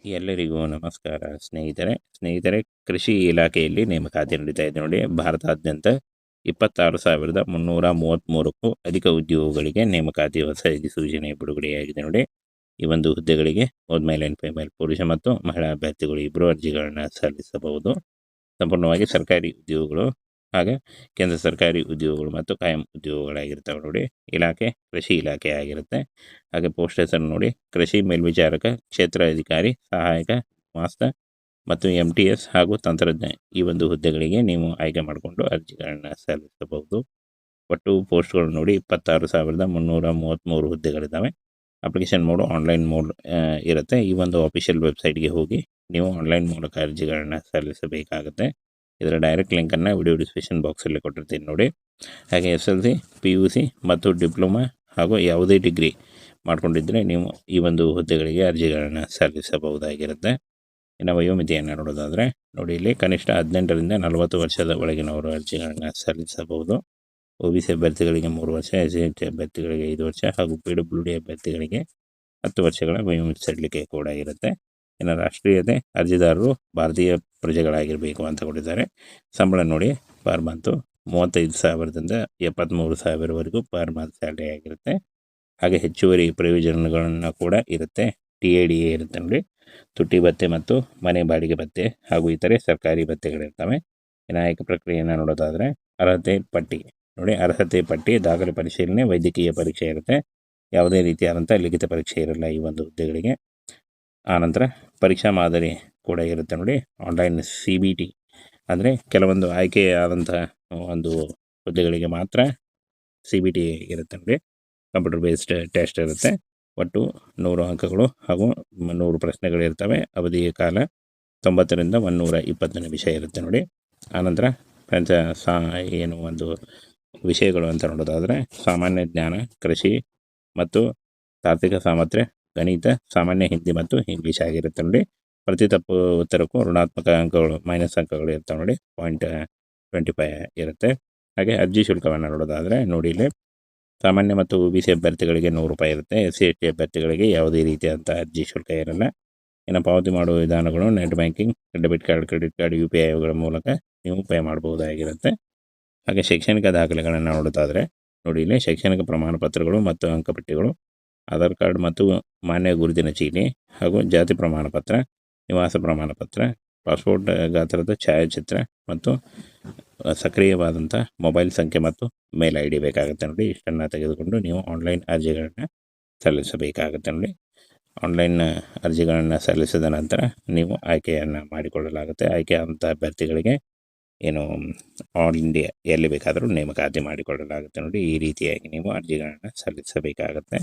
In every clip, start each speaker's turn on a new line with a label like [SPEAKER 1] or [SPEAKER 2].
[SPEAKER 1] ಎಲ್ಲರಿಗೂ ನಮಸ್ಕಾರ ಸ್ನೇಹಿತರೆ ಕೃಷಿ ಇಲಾಖೆಯಲ್ಲಿ ನೇಮಕಾತಿ ನಡೀತಾ ಇದೆ ನೋಡಿ. ಭಾರತಾದ್ಯಂತ 26,333ಕ್ಕೂ ಅಧಿಕ ಉದ್ಯೋಗಗಳಿಗೆ ನೇಮಕಾತಿ ಹೊಸ ಅಧಿಸೂಚನೆ ಬಿಡುಗಡೆಯಾಗಿದೆ ನೋಡಿ. ಈ ಒಂದು ಹುದ್ದೆಗಳಿಗೆ ಮೇಲ್ ಆ್ಯಂಡ್ ಫೀಮೇಲ್ ಪುರುಷ ಮತ್ತು ಮಹಿಳಾ ಅಭ್ಯರ್ಥಿಗಳು ಇಬ್ಬರು ಅರ್ಜಿಗಳನ್ನು ಸಲ್ಲಿಸಬಹುದು. ಸಂಪೂರ್ಣವಾಗಿ ಸರ್ಕಾರಿ ಉದ್ಯೋಗಗಳು ಹಾಗೆ ಕೇಂದ್ರ ಸರ್ಕಾರಿ ಉದ್ಯೋಗಗಳು ಮತ್ತು ಕಾಯಂ ಉದ್ಯೋಗಗಳಾಗಿರ್ತವೆ ನೋಡಿ. ಇಲಾಖೆ ಕೃಷಿ ಇಲಾಖೆ ಆಗಿರುತ್ತೆ. ಹಾಗೆ ಪೋಸ್ಟ್ ಹೆಸರು ನೋಡಿ, ಕೃಷಿ ಮೇಲ್ವಿಚಾರಕ, ಕ್ಷೇತ್ರ ಅಧಿಕಾರಿ, ಸಹಾಯಕ, ಮಾಸ್ಟರ್ ಮತ್ತು MTS ಹಾಗೂ ತಂತ್ರಜ್ಞ ಈ ಒಂದು ಹುದ್ದೆಗಳಿಗೆ ನೀವು ಆಯ್ಕೆ ಮಾಡಿಕೊಂಡು ಅರ್ಜಿಗಳನ್ನು ಸಲ್ಲಿಸಬಹುದು. ಒಟ್ಟು ಪೋಸ್ಟ್ಗಳು ನೋಡಿ 26,333 ಹುದ್ದೆಗಳಿದ್ದಾವೆ. ಅಪ್ಲಿಕೇಶನ್ ಮೋಡು ಆನ್ಲೈನ್ ಮೋಡ್ ಇರುತ್ತೆ. ಈ ಒಂದು ಅಫಿಷಿಯಲ್ ವೆಬ್ಸೈಟ್ಗೆ ಹೋಗಿ ನೀವು ಆನ್ಲೈನ್ ಮೂಲಕ ಅರ್ಜಿಗಳನ್ನು ಸಲ್ಲಿಸಬೇಕಾಗುತ್ತೆ. ಇದರ ಡೈರೆಕ್ಟ್ ಲಿಂಕನ್ನು ವಿಡಿಯೋ ಡಿಸ್ಕ್ರಿಪ್ಷನ್ ಬಾಕ್ಸಲ್ಲಿ ಕೊಟ್ಟಿರ್ತೀನಿ ನೋಡಿ. ಹಾಗೆ SLC, PUC ಮತ್ತು ಡಿಪ್ಲೊಮಾ ಹಾಗೂ ಯಾವುದೇ ಡಿಗ್ರಿ ಮಾಡ್ಕೊಂಡಿದ್ದರೆ ನೀವು ಈ ಒಂದು ಹುದ್ದೆಗಳಿಗೆ ಅರ್ಜಿಗಳನ್ನು ಸಲ್ಲಿಸಬಹುದಾಗಿರುತ್ತೆ. ಇನ್ನು ವಯೋಮಿತಿಯನ್ನು ನೋಡೋದಾದರೆ ನೋಡಿ, ಇಲ್ಲಿ ಕನಿಷ್ಠ 18ರಿಂದ 40 ವರ್ಷದ ಒಳಗಿನವರು ಅರ್ಜಿಗಳನ್ನು ಸಲ್ಲಿಸಬಹುದು. OBC ಅಭ್ಯರ್ಥಿಗಳಿಗೆ 3 ವರ್ಷ, SC ಅಭ್ಯರ್ಥಿಗಳಿಗೆ 5 ವರ್ಷ ಹಾಗೂ PWD ಅಭ್ಯರ್ಥಿಗಳಿಗೆ 10 ವರ್ಷಗಳ ವಯೋಮಿತಿ ಸಡಿಲಿಕೆ ಕೂಡ ಇರುತ್ತೆ. ಇನ್ನು ರಾಷ್ಟ್ರೀಯತೆ, ಅರ್ಜಿದಾರರು ಭಾರತೀಯ ಪ್ರಜೆಗಳಾಗಿರಬೇಕು ಅಂತ ಕೊಟ್ಟಿದ್ದಾರೆ. ಸಂಬಳ ನೋಡಿ, ಪರ್ ಮಂತು 35,000ದಿಂದ 73,000ವರೆಗೂ ಪರ್ ಮಂತ್ ಸ್ಯಾಲ್ರಿ ಆಗಿರುತ್ತೆ. ಹಾಗೆ ಹೆಚ್ಚುವರಿ ಪ್ರಯೋಜನಗಳನ್ನು ಕೂಡ ಇರುತ್ತೆ. TADA ಇರುತ್ತೆ ನೋಡಿ, ತುಟ್ಟಿ ಭತ್ಯೆ ಮತ್ತು ಮನೆ ಬಾಡಿಗೆ ಭತ್ಯೆ ಹಾಗೂ ಇತರೆ ಸರ್ಕಾರಿ ಭತ್ಯೆಗಳಿರ್ತವೆ. ಇನ್ನು ಆಯ್ಕೆ ಪ್ರಕ್ರಿಯೆಯನ್ನು ನೋಡೋದಾದರೆ ಅರ್ಹತೆ ಪಟ್ಟಿ ನೋಡಿ, ಅರ್ಹತೆ ಪಟ್ಟಿ, ದಾಖಲೆ ಪರಿಶೀಲನೆ, ವೈದ್ಯಕೀಯ ಪರೀಕ್ಷೆ ಇರುತ್ತೆ. ಯಾವುದೇ ರೀತಿಯಾದಂಥ ಲಿಖಿತ ಪರೀಕ್ಷೆ ಇರಲ್ಲ ಈ ಒಂದು ಹುದ್ದೆಗಳಿಗೆ. ಆನಂತರ ಪರೀಕ್ಷಾ ಮಾದರಿ ಕೂಡ ಇರುತ್ತೆ ನೋಡಿ, ಆನ್ಲೈನ್ CBT ಅಂದರೆ ಕೆಲವೊಂದು ಆಯ್ಕೆಯಾದಂಥ ಒಂದು ಹುದ್ದೆಗಳಿಗೆ ಮಾತ್ರ CBT ಇರುತ್ತೆ ನೋಡಿ, ಕಂಪ್ಯೂಟರ್ ಬೇಸ್ಡ್ ಟೆಸ್ಟ್ ಇರುತ್ತೆ. ಒಟ್ಟು 100 ಅಂಕಗಳು ಹಾಗೂ 100 ಪ್ರಶ್ನೆಗಳಿರ್ತವೆ. ಅವಧಿಯ ಕಾಲ 90ರಿಂದ 120 ನಿಮಿಷ ಇರುತ್ತೆ ನೋಡಿ. ಆನಂತರ ಏನು ಒಂದು ವಿಷಯಗಳು ಅಂತ ನೋಡೋದಾದರೆ ಸಾಮಾನ್ಯ ಜ್ಞಾನ, ಕೃಷಿ ಮತ್ತು ತಾರ್ಕಿಕ ಸಾಮರ್ಥ್ಯ, ಗಣಿತ, ಸಾಮಾನ್ಯ ಹಿಂದಿ ಮತ್ತು ಇಂಗ್ಲೀಷ್ ಆಗಿರುತ್ತೆ ನೋಡಿ. ಪ್ರತಿ ತಪ್ಪು ಉತ್ತರಕ್ಕೂ ಋಣಾತ್ಮಕ ಅಂಕಗಳು, ಮೈನಸ್ ಅಂಕಗಳು ಇರ್ತವೆ ನೋಡಿ, 0.25 ಇರುತ್ತೆ. ಹಾಗೆ ಅರ್ಜಿ ಶುಲ್ಕವನ್ನು ನೋಡೋದಾದರೆ ನೋಡಿ, ಇಲ್ಲಿ ಸಾಮಾನ್ಯ ಮತ್ತು OBC ಅಭ್ಯರ್ಥಿಗಳಿಗೆ 100 ರೂಪಾಯಿ ಇರುತ್ತೆ. SC ST ಅಭ್ಯರ್ಥಿಗಳಿಗೆ ಯಾವುದೇ ರೀತಿಯಾದಂಥ ಅರ್ಜಿ ಶುಲ್ಕ ಇರಲ್ಲ. ಇನ್ನು ಪಾವತಿ ಮಾಡುವ ವಿಧಾನಗಳು net banking, debit card, credit card, UPIಗಳ ಮೂಲಕ ನೀವು ಪೇ ಮಾಡಬಹುದಾಗಿರುತ್ತೆ. ಹಾಗೆ ಶೈಕ್ಷಣಿಕ ದಾಖಲೆಗಳನ್ನು ನೋಡೋದಾದರೆ ನೋಡಿ, ಇಲ್ಲಿ ಶೈಕ್ಷಣಿಕ ಪ್ರಮಾಣ ಪತ್ರಗಳು ಮತ್ತು ಅಂಕಪಟ್ಟಿಗಳು, ಆಧಾರ್ ಕಾರ್ಡ್ ಮತ್ತು ಮಾನ್ಯ ಗುರುತಿನ ಚೀಟಿ ಹಾಗೂ ಜಾತಿ ಪ್ರಮಾಣ ಪತ್ರ, ನಿವಾಸ ಪ್ರಮಾಣ ಪತ್ರ, ಪಾಸ್ಪೋರ್ಟ್ ಗಾತ್ರದ ಛಾಯಾಚಿತ್ರ ಮತ್ತು ಸಕ್ರಿಯವಾದಂಥ ಮೊಬೈಲ್ ಸಂಖ್ಯೆ ಮತ್ತು ಮೇಲ್ ID ಬೇಕಾಗುತ್ತೆ ನೋಡಿ. ಇಷ್ಟನ್ನು ತೆಗೆದುಕೊಂಡು ನೀವು ಆನ್ಲೈನ್ ಅರ್ಜಿಗಳನ್ನು ಸಲ್ಲಿಸಬೇಕಾಗುತ್ತೆ ನೋಡಿ. ಆನ್ಲೈನ್ ಅರ್ಜಿಗಳನ್ನು ಸಲ್ಲಿಸಿದ ನಂತರ ನೀವು ಆಯ್ಕೆಯನ್ನು ಮಾಡಿಕೊಳ್ಳಲಾಗುತ್ತೆ. ಆಯ್ಕೆಯಾದಂಥ ಅಭ್ಯರ್ಥಿಗಳಿಗೆ ಏನು ಆಲ್ ಇಂಡಿಯಾ ಎಲ್ಲಿ ಬೇಕಾದರೂ ನೇಮಕಾತಿ ಮಾಡಿಕೊಳ್ಳಲಾಗುತ್ತೆ ನೋಡಿ. ಈ ರೀತಿಯಾಗಿ ನೀವು ಅರ್ಜಿಗಳನ್ನು ಸಲ್ಲಿಸಬೇಕಾಗುತ್ತೆ.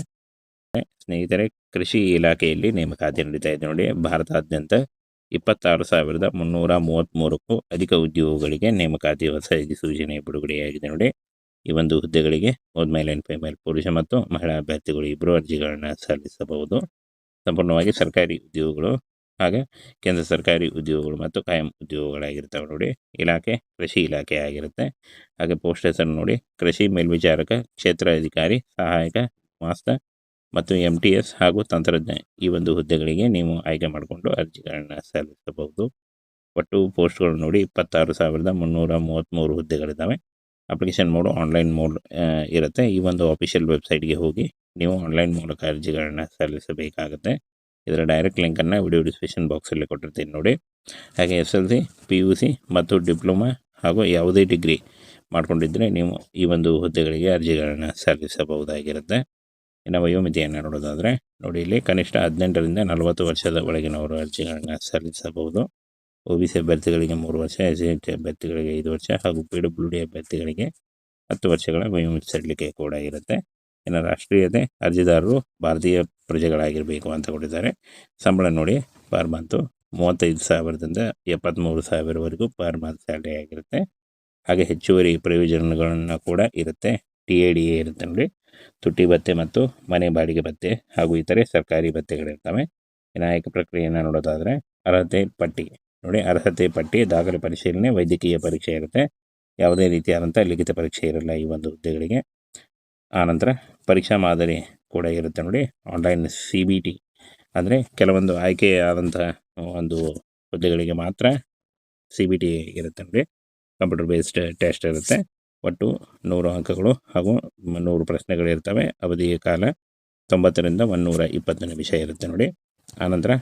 [SPEAKER 1] ಸ್ನೇಹಿತರೆ, ಕೃಷಿ ಇಲಾಖೆಯಲ್ಲಿ ನೇಮಕಾತಿ ನಡೀತಾ ಇದೆ ನೋಡಿ. ಭಾರತಾದ್ಯಂತ 26,333ಕ್ಕೂ ಅಧಿಕ ಉದ್ಯೋಗಗಳಿಗೆ ನೇಮಕಾತಿ ಹೊಸ ಅಧಿಸೂಚನೆ ಬಿಡುಗಡೆಯಾಗಿದೆ ನೋಡಿ. ಈ ಒಂದು ಹುದ್ದೆಗಳಿಗೆ ಮೇಲ್ ಆ್ಯಂಡ್ ಫೀಮೇಲ್ ಪುರುಷ ಮತ್ತು ಮಹಿಳಾ ಅಭ್ಯರ್ಥಿಗಳು ಇಬ್ಬರು ಅರ್ಜಿಗಳನ್ನು ಸಲ್ಲಿಸಬಹುದು. ಸಂಪೂರ್ಣವಾಗಿ ಸರ್ಕಾರಿ ಉದ್ಯೋಗಗಳು ಹಾಗೆ ಕೇಂದ್ರ ಸರ್ಕಾರಿ ಉದ್ಯೋಗಗಳು ಮತ್ತು ಕಾಯಂ ಉದ್ಯೋಗಗಳಾಗಿರ್ತವೆ ನೋಡಿ. ಇಲಾಖೆ ಕೃಷಿ ಇಲಾಖೆ ಆಗಿರುತ್ತೆ. ಹಾಗೆ ಪೋಸ್ಟ್ ಹೆಸರು ನೋಡಿ, ಕೃಷಿ ಮೇಲ್ವಿಚಾರಕ, ಕ್ಷೇತ್ರ ಅಧಿಕಾರಿ, ಸಹಾಯಕ, ಮಾಸ್ಟರ್ ಮತ್ತು MTS ಹಾಗೂ ತಂತ್ರಜ್ಞ ಈ ಒಂದು ಹುದ್ದೆಗಳಿಗೆ ನೀವು ಆಯ್ಕೆ ಮಾಡಿಕೊಂಡು ಅರ್ಜಿಗಳನ್ನು ಸಲ್ಲಿಸಬಹುದು. ಒಟ್ಟು ಪೋಸ್ಟ್ಗಳು ನೋಡಿ 26,333 ಹುದ್ದೆಗಳಿದ್ದಾವೆ. ಅಪ್ಲಿಕೇಶನ್ ಮೋಡು ಆನ್ಲೈನ್ ಮೋಡ್ ಇರುತ್ತೆ. ಈ ಒಂದು ಅಫಿಷಿಯಲ್ ವೆಬ್ಸೈಟ್ಗೆ ಹೋಗಿ ನೀವು ಆನ್ಲೈನ್ ಮೂಲಕ ಅರ್ಜಿಗಳನ್ನು ಸಲ್ಲಿಸಬೇಕಾಗುತ್ತೆ. ಇದರ ಡೈರೆಕ್ಟ್ ಲಿಂಕನ್ನು ವಿಡಿಯೋ ಡಿಸ್ಕ್ರಿಪ್ಷನ್ ಬಾಕ್ಸಲ್ಲಿ ಕೊಟ್ಟಿರ್ತೀನಿ ನೋಡಿ. ಹಾಗೆ SLC, PUC ಮತ್ತು ಡಿಪ್ಲೊಮಾ ಹಾಗೂ ಯಾವುದೇ ಡಿಗ್ರಿ ಮಾಡ್ಕೊಂಡಿದ್ದರೆ ನೀವು ಈ ಒಂದು ಹುದ್ದೆಗಳಿಗೆ ಅರ್ಜಿಗಳನ್ನು ಸಲ್ಲಿಸಬಹುದಾಗಿರುತ್ತೆ. ಇನ್ನು ವಯೋಮಿತಿಯನ್ನು ನೋಡೋದಾದರೆ ನೋಡಿ, ಇಲ್ಲಿ ಕನಿಷ್ಠ 18ರಿಂದ 40 ವರ್ಷದ ಒಳಗಿನವರು ಅರ್ಜಿಗಳನ್ನು ಸಲ್ಲಿಸಬಹುದು. OBC ಅಭ್ಯರ್ಥಿಗಳಿಗೆ 3 ವರ್ಷ, SC ST ಅಭ್ಯರ್ಥಿಗಳಿಗೆ 5 ವರ್ಷ ಹಾಗೂ PWD ಅಭ್ಯರ್ಥಿಗಳಿಗೆ 10 ವರ್ಷಗಳ ವಯೋಮಿತಿ ಸಡಿಲಿಕೆ ಕೂಡ ಇರುತ್ತೆ. ಇನ್ನು ರಾಷ್ಟ್ರೀಯತೆ, ಅರ್ಜಿದಾರರು ಭಾರತೀಯ ಪ್ರಜೆಗಳಾಗಿರಬೇಕು ಅಂತ ಕೊಟ್ಟಿದ್ದಾರೆ. ಸಂಬಳ ನೋಡಿ, ಪರ್ ಮಂತು 35,000ದಿಂದ 73,000ವರೆಗೂ ಪರ್ ಮಂತ್ ಸ್ಯಾಲ್ರಿ ಆಗಿರುತ್ತೆ. ಹಾಗೆ ಹೆಚ್ಚುವರಿ ಪ್ರಯೋಜನಗಳನ್ನು ಕೂಡ ಇರುತ್ತೆ. TADA ಇರುತ್ತೆ ನೋಡಿ, ತುಟ್ಟಿ ಭತ್ಯೆ ಮತ್ತು ಮನೆ ಬಾಡಿಗೆ ಭತ್ಯೆ ಹಾಗೂ ಇತರೆ ಸರ್ಕಾರಿ ಭತ್ಯೆಗಳಿರ್ತವೆ. ಇನ್ನು ಆಯ್ಕೆ ಪ್ರಕ್ರಿಯೆಯನ್ನು ನೋಡೋದಾದರೆ ಅರ್ಹತೆ ಪಟ್ಟಿ ನೋಡಿ, ಅರ್ಹತೆ ಪಟ್ಟಿ, ದಾಖಲೆ ಪರಿಶೀಲನೆ, ವೈದ್ಯಕೀಯ ಪರೀಕ್ಷೆ ಇರುತ್ತೆ. ಯಾವುದೇ ರೀತಿಯಾದಂಥ ಲಿಖಿತ ಪರೀಕ್ಷೆ ಇರಲ್ಲ ಈ ಒಂದು ಹುದ್ದೆಗಳಿಗೆ. ಆನಂತರ ಪರೀಕ್ಷಾ ಮಾದರಿ ಕೂಡ ಇರುತ್ತೆ ನೋಡಿ, ಆನ್ಲೈನ್ CBT ಆದರೆ ಕೆಲವೊಂದು ಆಯ್ಕೆಯಾದಂತಹ ಒಂದು ಹುದ್ದೆಗಳಿಗೆ ಮಾತ್ರ CBT ಇರುತ್ತೆ ನೋಡಿ, ಕಂಪ್ಯೂಟರ್ ಬೇಸ್ಡ್ ಟೆಸ್ಟ್ ಇರುತ್ತೆ. ಒಟ್ಟು 100 ಅಂಕಗಳು ಹಾಗೂ 100 ಪ್ರಶ್ನೆಗಳಿರ್ತವೆ. ಅವಧಿ ಕಾಲ 90ರಿಂದ 120 ನಿಮಿಷ ಇರುತ್ತೆ ನೋಡಿ. ಆನಂತರ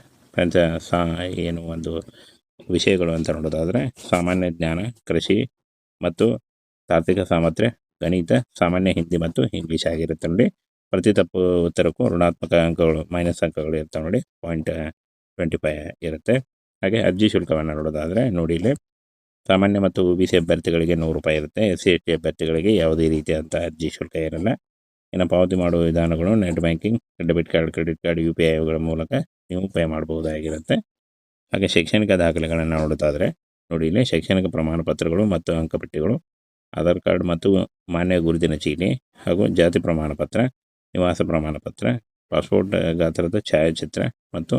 [SPEAKER 1] ಏನು ಒಂದು ವಿಷಯಗಳು ಅಂತ ನೋಡೋದಾದರೆ ಸಾಮಾನ್ಯ ಜ್ಞಾನ, ಕೃಷಿ ಮತ್ತು ತಾರ್ಕಿಕ ಸಾಮರ್ಥ್ಯ, ಗಣಿತ, ಸಾಮಾನ್ಯ ಹಿಂದಿ ಮತ್ತು ಇಂಗ್ಲೀಷ್ ಆಗಿರುತ್ತೆ ನೋಡಿ. ಪ್ರತಿ ತಪ್ಪು ಉತ್ತರಕ್ಕೂ ಋಣಾತ್ಮಕ ಅಂಕಗಳು ಮೈನಸ್ ಅಂಕಗಳು ಇರ್ತವೆ ನೋಡಿ, 0.25 ಇರುತ್ತೆ. ಹಾಗೆ ಅರ್ಜಿ ಶುಲ್ಕವನ್ನು ನೋಡೋದಾದರೆ ನೋಡಿ, ಇಲ್ಲಿ ಸಾಮಾನ್ಯ ಮತ್ತು OBC ಅಭ್ಯರ್ಥಿಗಳಿಗೆ 100 ರೂಪಾಯಿ ಇರುತ್ತೆ. SC/ST ಅಭ್ಯರ್ಥಿಗಳಿಗೆ ಯಾವುದೇ ರೀತಿಯಾದಂಥ ಅರ್ಜಿ ಶುಲ್ಕ ಇರಲ್ಲ. ಇನ್ನು ಪಾವತಿ ಮಾಡುವ ವಿಧಾನಗಳು net banking, debit card, credit card, UPIಗಳ ಮೂಲಕ ನೀವು ಪೇ ಮಾಡಬಹುದಾಗಿರುತ್ತೆ. ಹಾಗೆ ಶೈಕ್ಷಣಿಕ ದಾಖಲೆಗಳನ್ನು ನೋಡೋದಾದರೆ ನೋಡಿ, ಇಲ್ಲಿ ಶೈಕ್ಷಣಿಕ ಪ್ರಮಾಣ ಪತ್ರಗಳು ಮತ್ತು ಅಂಕಪಟ್ಟಿಗಳು, ಆಧಾರ್ ಕಾರ್ಡ್ ಮತ್ತು ಮಾನ್ಯ ಗುರುತಿನ ಚೀಟಿ ಹಾಗೂ ಜಾತಿ ಪ್ರಮಾಣ ಪತ್ರ, ನಿವಾಸ ಪ್ರಮಾಣ ಪತ್ರ, ಪಾಸ್ಪೋರ್ಟ್ ಗಾತ್ರದ ಛಾಯಾಚಿತ್ರ ಮತ್ತು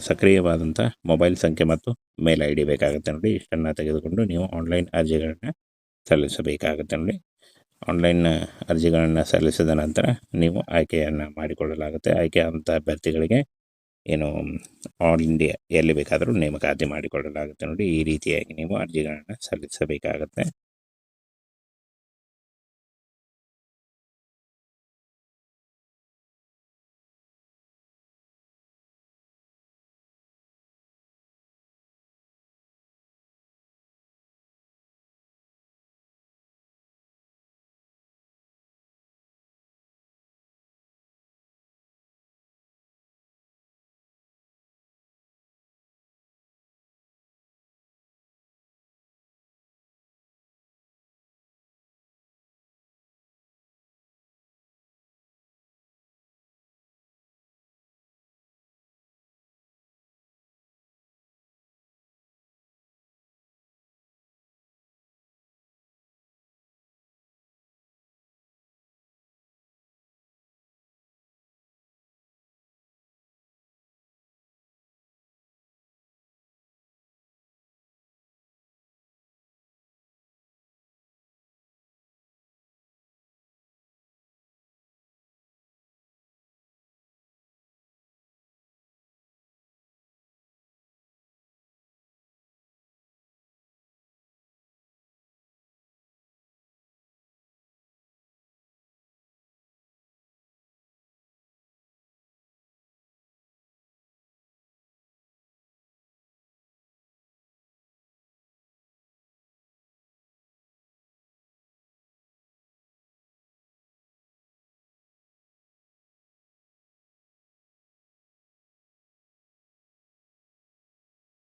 [SPEAKER 1] ಸಕ್ರಿಯವಾದಂಥ ಮೊಬೈಲ್ ಸಂಖ್ಯೆ ಮತ್ತು ಮೇಲ್ ID ಬೇಕಾಗುತ್ತೆ ನೋಡಿ. ಇಷ್ಟನ್ನು ತೆಗೆದುಕೊಂಡು ನೀವು ಆನ್ಲೈನ್ ಅರ್ಜಿಗಳನ್ನು ಸಲ್ಲಿಸಬೇಕಾಗುತ್ತೆ ನೋಡಿ. ಆನ್ಲೈನ್ ಅರ್ಜಿಗಳನ್ನು ಸಲ್ಲಿಸಿದ ನಂತರ ನೀವು ಆಯ್ಕೆಯನ್ನು ಮಾಡಿಕೊಳ್ಳಲಾಗುತ್ತೆ. ಆಯ್ಕೆಯಾದಂಥ ಅಭ್ಯರ್ಥಿಗಳಿಗೆ ಏನು ಆಲ್ ಇಂಡಿಯಾ ಎಲ್ಲಿ ಬೇಕಾದರೂ ನೇಮಕಾತಿ ಮಾಡಿಕೊಳ್ಳಲಾಗುತ್ತೆ ನೋಡಿ. ಈ ರೀತಿಯಾಗಿ ನೀವು ಅರ್ಜಿಗಳನ್ನು ಸಲ್ಲಿಸಬೇಕಾಗುತ್ತೆ.